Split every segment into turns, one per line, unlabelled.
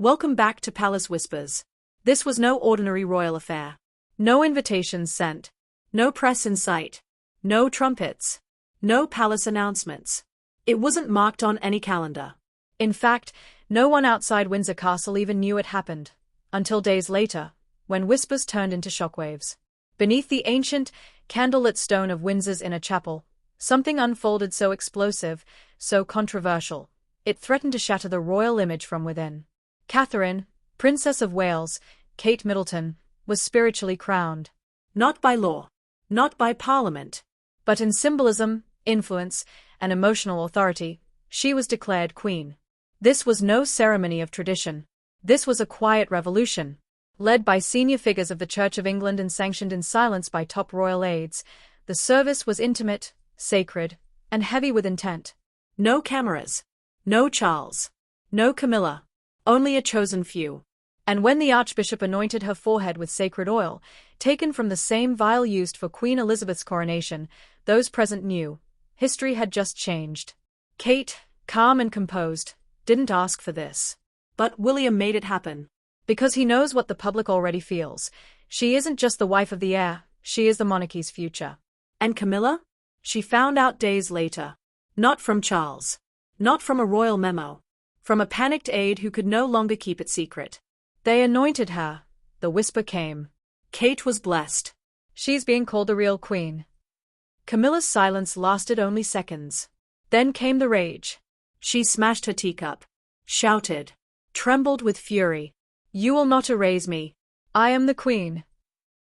Welcome back to Palace Whispers. This was no ordinary royal affair. No invitations sent. No press in sight. No trumpets. No palace announcements. It wasn't marked on any calendar. In fact, no one outside Windsor Castle even knew it happened, until days later, when whispers turned into shockwaves. Beneath the ancient, candlelit stone of Windsor's inner chapel, something unfolded so explosive, so controversial, it threatened to shatter the royal image from within. Catherine, Princess of Wales, Kate Middleton, was spiritually crowned. Not by law, not by Parliament, but in symbolism, influence, and emotional authority, she was declared queen. This was no ceremony of tradition. This was a quiet revolution. Led by senior figures of the Church of England and sanctioned in silence by top royal aides, the service was intimate, sacred, and heavy with intent. No cameras. No Charles. No Camilla. Only a chosen few. And when the Archbishop anointed her forehead with sacred oil, taken from the same vial used for Queen Elizabeth's coronation, those present knew history had just changed. Kate, calm and composed, didn't ask for this. But William made it happen. Because he knows what the public already feels. She isn't just the wife of the heir, she is the monarchy's future. And Camilla? She found out days later. Not from Charles. Not from a royal memo. From a panicked aide who could no longer keep it secret. They anointed her. The whisper came. Kate was blessed. She's being called the real queen. Camilla's silence lasted only seconds. Then came the rage. She smashed her teacup. Shouted. Trembled with fury. You will not erase me. I am the queen.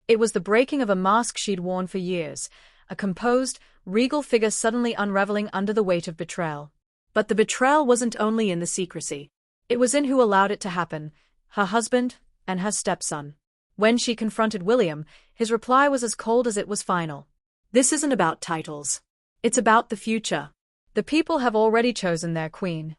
It was the breaking of a mask she'd worn for years, a composed, regal figure suddenly unraveling under the weight of betrayal. But the betrayal wasn't only in the secrecy. It was in who allowed it to happen, her husband and her stepson. When she confronted William, his reply was as cold as it was final. This isn't about titles. It's about the future. The people have already chosen their queen.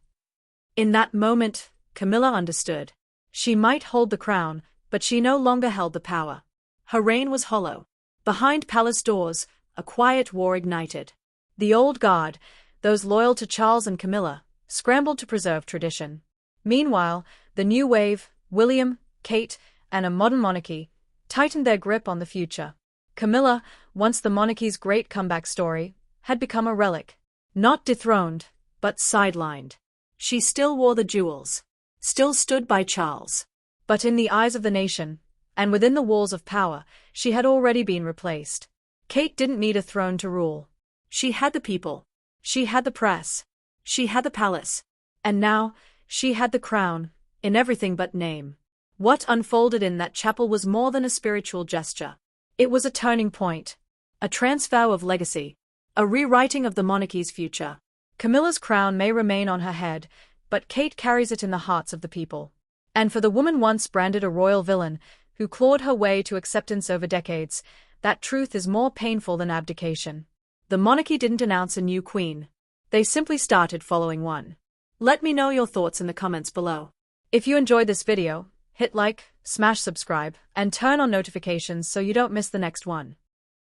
In that moment, Camilla understood. She might hold the crown, but she no longer held the power. Her reign was hollow. Behind palace doors, a quiet war ignited. The old guard, those loyal to Charles and Camilla, scrambled to preserve tradition. Meanwhile, the new wave, William, Kate, and a modern monarchy, tightened their grip on the future. Camilla, once the monarchy's great comeback story, had become a relic. Not dethroned, but sidelined. She still wore the jewels. Still stood by Charles. But in the eyes of the nation, and within the walls of power, she had already been replaced. Kate didn't need a throne to rule. She had the people. She had the press. She had the palace. And now, she had the crown, in everything but name. What unfolded in that chapel was more than a spiritual gesture. It was a turning point. A transfer of legacy. A rewriting of the monarchy's future. Camilla's crown may remain on her head, but Kate carries it in the hearts of the people. And for the woman once branded a royal villain, who clawed her way to acceptance over decades, that truth is more painful than abdication. The monarchy didn't announce a new queen. They simply started following one. Let me know your thoughts in the comments below. If you enjoyed this video, hit like, smash subscribe, and turn on notifications so you don't miss the next one.